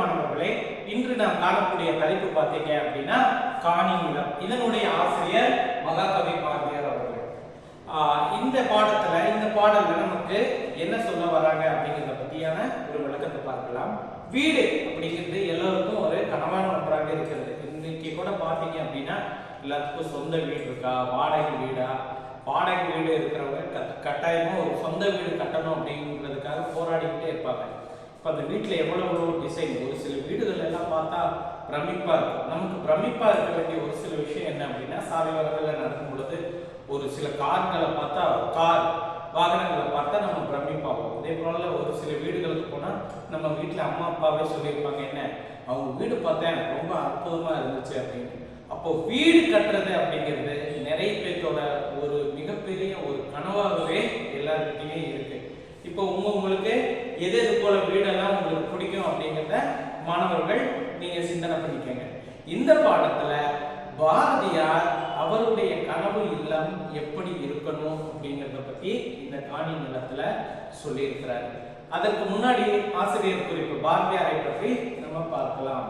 மாணவர்களே, இன்று நாம் காணக்கூடிய தலைப்பு பார்த்தீங்க அப்படின்னா காணி நிலம். இதனுடைய ஆசிரியர் மகாகவி பாரதியார் அவர்கள். இந்த பாடல்ல நமக்கு என்ன சொல்ல வராங்க அப்படிங்கிறத பத்தியான ஒரு விளக்கத்தை பார்க்கலாம். வீடு அப்படிங்கிறது எல்லாருக்கும் ஒரு கனவான ஒன்றாக இருக்கிறது. இன்னைக்கு கூட பார்த்தீங்க அப்படின்னா எல்லாத்துக்கும் சொந்த வீடு இருக்கா, வாடகை வீடா? வாடகை வீடு இருக்கிறவங்க கட்டாயமா ஒரு சொந்த வீடு கட்டணும் அப்படிங்கிறதுக்காக போராடிக்கிட்டே இருப்பாங்க. இப்போ அந்த வீட்டில் எவ்வளவு டிசைன், ஒரு சில வீடுகள் எல்லாம் பார்த்தா பிரமிப்பா இருக்கும். நமக்கு பிரமிப்பா இருக்க வேண்டிய ஒரு சில விஷயம் என்ன அப்படின்னா, சாலையோரங்களில் நடக்கும் பொழுது ஒரு சில கார்களை பார்த்தா, வாகனங்களை பார்த்தா நம்ம பிரமிப்பாகும். அதே போல ஒரு சில வீடுகளுக்கு போனால் நம்ம வீட்டில் அம்மா அப்பாவே சொல்லியிருப்பாங்க, என்ன அவங்க வீடு பார்த்தேன் ரொம்ப அற்புதமா இருந்துச்சு அப்படின்னு. அப்போ வீடு கட்டுறது அப்படிங்கிறது நிறைய பேர்த்தோட ஒரு மிகப்பெரிய ஒரு கனவாகவே எல்லாருக்கிட்டையுமே இருக்கு. இப்போ உங்களுக்கு எது போல வீடெல்லாம் உங்களுக்கு பிடிக்கும் அப்படிங்கிறத மாணவர்கள் நீங்க சிந்தனை பண்ணிக்கங்க. இந்த பாடத்துல பாரதியார் அவருடைய கனவு இல்லம் எப்படி இருக்கணும் அப்படிங்கிறத பத்தி இந்த காணி நிலத்துல சொல்லியிருக்கிறார். அதற்கு முன்னாடி ஆசிரியர் குறிப்பு பாரதியாரை பற்றி நம்ம பார்க்கலாம்.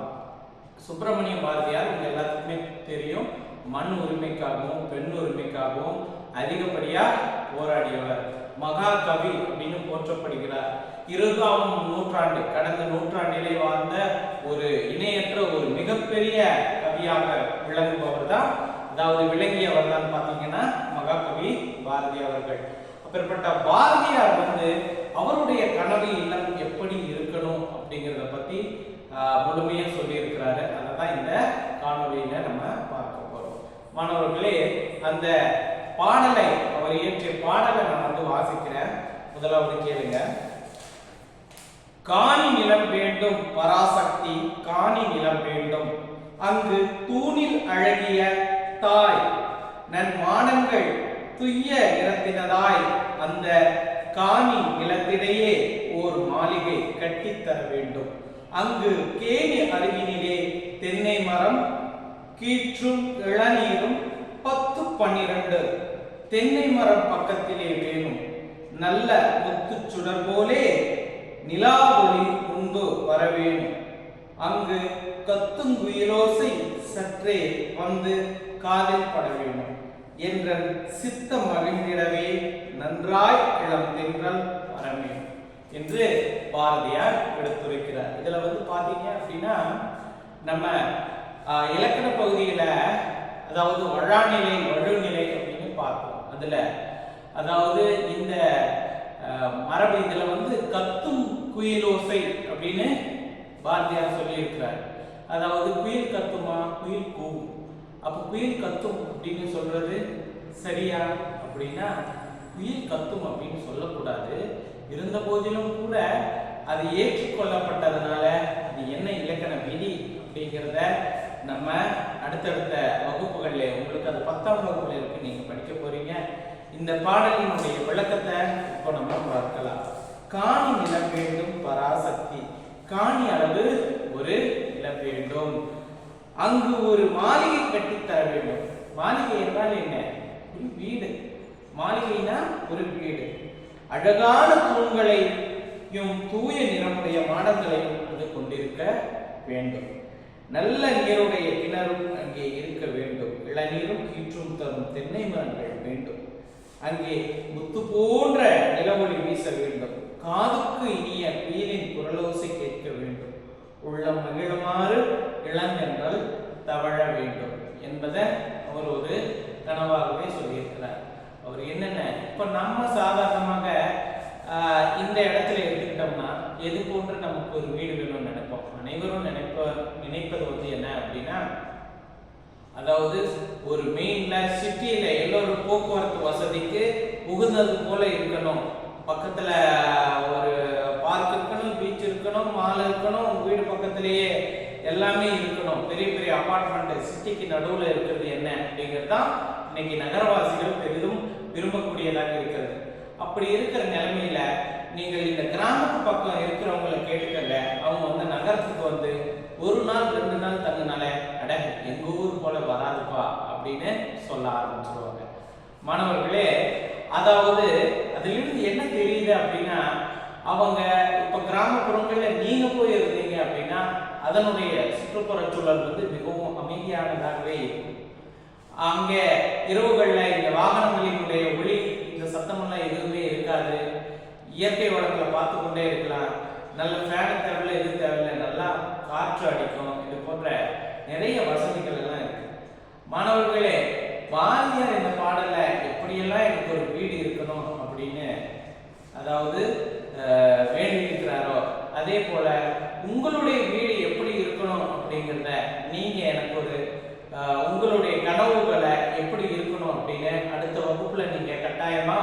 சுப்பிரமணிய பாரதியார் உங்க எல்லாத்துக்குமே தெரியும், மண் உரிமைக்காகவும் பெண் உரிமைக்காகவும் அதிகப்படியா போராடியவர். மகாகவி அப்படின்னு போற்றப்படுகிறார். 20ஆம் நூற்றாண்டு, கடந்த நூற்றாண்டிலே வாழ்ந்த ஒரு இணையற்ற ஒரு மிகப்பெரிய கவியாக விளங்குபவர் தான், அதாவது விளங்கியவர் தான் பாத்தீங்கன்னா மகாகவி பாரதி அவர்கள். அப்பேற்பட்ட பாரதியார் அவருடைய கனவு இல்லம் எப்படி இருக்கணும் அப்படிங்கிறத பத்தி முழுமையா சொல்லி இருக்கிறாரு. அதான் இந்த காணொலியில நம்ம பார்க்க போறோம். மாணவர்களே, அந்த பாடலை அவர் இயற்றிய பாடலை நான் வாசிக்கிறேன். முதலாவது கேளுங்க. காணி நிலம் வேண்டும் பராசக்தி, காணி நிலம் வேண்டும் அங்கு தூணில் அழகிய தாய், நன் மானங்கள் துய்ய நிறத்தினதாய் அந்த காணி நிலத்திடையே ஓர் மாளிகை கட்டித்தர வேண்டும். அங்கு கேணி அருகினிலே தென்னை மரம் கீற்றும் இளநீரும் 10-12 தென்னை மரம் பக்கத்திலே வேணும். நல்ல முத்து சுடர் போலே நிலாவொளி உண்டு வரவேணும். அங்கு கத்துங்குயிலோசை சற்றே வந்து காதில் பட வேணும் என்ற சித்தம் மகிழ்ந்திடவே நன்றாய் இளம் தென்றல் வரவேணும் என்று பாரதியார் எடுத்துரைக்கிறார். இதுல பாத்தீங்க அப்படின்னா நம்ம இலக்கண பகுதியில அதாவது வழாநிலை வழுநிலை அப்படின்னு பார்ப்போம். அதுல அதாவது இந்த மரபு இதுல கத்தும் குயிலோசை அப்படின்னு பாரதியார் சொல்லி இருக்கிறார். அதாவது குயில் கத்துமா, குயில் கூவும். அப்ப குயில் கத்தும் அப்படின்னு சொல்றது சரியா அப்படின்னா, குயில் கத்தும் அப்படின்னு சொல்லக்கூடாது. இருந்த போதிலும் கூட அது ஏற்றுக்கொள்ளப்பட்டதுனால அது என்ன இலக்கண விதி அப்படிங்கிறத நம்ம அடுத்தடுத்த வகுப்புகள்ல, உங்களுக்கு அது 10ஆம் வகுப்புல இருக்கு, நீங்க படிக்க போறீங்க. இந்த பாடலினுடைய விளக்கத்தை இப்போ நம்ம பார்க்கலாம். காணி நிலம் வேண்டும் பராசக்தி, காணி அளவு ஒரு நிலம் வேண்டும், அங்கு ஒரு மாளிகை கட்டித்தர வேண்டும். மாளிகை என்றால் என்ன? ஒரு வீடு. மாளிகைனா ஒரு வீடு. அழகான தூண்களையும் தூய நிறமுடைய மாடங்களையும் அது கொண்டிருக்க வேண்டும். நல்ல நீருடைய கிணறும் அங்கே இருக்க வேண்டும். இளநீரும் கீற்றும் தரும் தென்னை மரங்கள் வேண்டும். அங்கே முத்து போன்ற நிலவொளி வீச வேண்டும். காதுக்கு இனிய பீரின் குரலோசை கேட்க வேண்டும். உள்ளம் மகிழுமாறு இளங்கன்றல் தவழ வேண்டும் என்பதை அவர் ஒரு கனவாகவே சொல்லியிருக்கிறார். அவர் என்னென்ன இப்ப நம்ம சாதாரணமாக இந்த இடத்துல எடுத்துக்கிட்டோம்னா எது போன்று நமக்கு ஒரு வீடு வேணும்னு நினைப்போம். அனைவரும் நினைப்பது என்ன அப்படின்னா, அதாவது ஒரு மெயின்ல சிட்டியில எல்லோரும் போக்குவரத்து வசதிக்கு உகந்தது போல இருக்கணும். பக்கத்துல ஒரு பார்க் இருக்கணும், பீச் இருக்கணும், மால் இருக்கணும், வீடு பக்கத்திலேயே எல்லாமே இருக்கணும். பெரிய பெரிய அபார்ட்மெண்ட் சிட்டிக்கு நடுவுல இருக்கிறது என்ன அப்படிங்கிறது தான் இன்னைக்கு நகரவாசிகள் பெரிதும் விரும்பக்கூடியதாக இருக்கிறது. அப்படி இருக்கிற நிலைமையில நீங்கள் இந்த கிராமத்து பக்கம் இருக்கிறவங்களை கேட்டுக்கங்க. அவங்க நகரத்துக்கு ஒரு நாள் 2 நாள் தங்குனால அட எங்க ஊர் போல வராதுப்பா அப்படின்னு சொல்ல ஆரம்பிச்சிருவாங்க. மாணவர்களே, அதாவது அதிலிருந்து என்ன தெரியுது அப்படின்னா, அவங்க இப்ப கிராமப்புறங்கள்ல நீங்க போய் இருந்தீங்க அப்படின்னா அதனுடைய சுற்றுப்புற சூழல் வந்து மிகவும் அமைதியானதாகவே இருக்கும். அங்கே இரவுகள்ல இந்த வாகனங்களினுடைய ஒளி, இந்த சத்தமெல்லாம் எதுவுமே இருக்காது. இயற்கை வளங்களை பார்த்து கொண்டே இருக்கலாம். நல்ல ஃபேன் தேவையில்லை, எது தேவையில்லை, நல்லா காற்று அடிக்கும். இது போன்ற நிறைய வசதிகள் எல்லாம் இருக்கு. மாணவர்களே, பாரதியார் இந்த பாடல எப்படியெல்லாம் எனக்கு ஒரு வீடு இருக்கணும் அப்படின்னு அதாவது வேண்டியிருக்கிறாரோ, அதே போல உங்களுடைய வீடு எப்படி இருக்கணும் அப்படிங்கிறத நீங்க எனக்கு ஒரு உங்களுடைய கனவுகளை எப்படி இருக்கணும் அப்படின்னு அடுத்த வகுப்புல நீங்க கட்டாயமா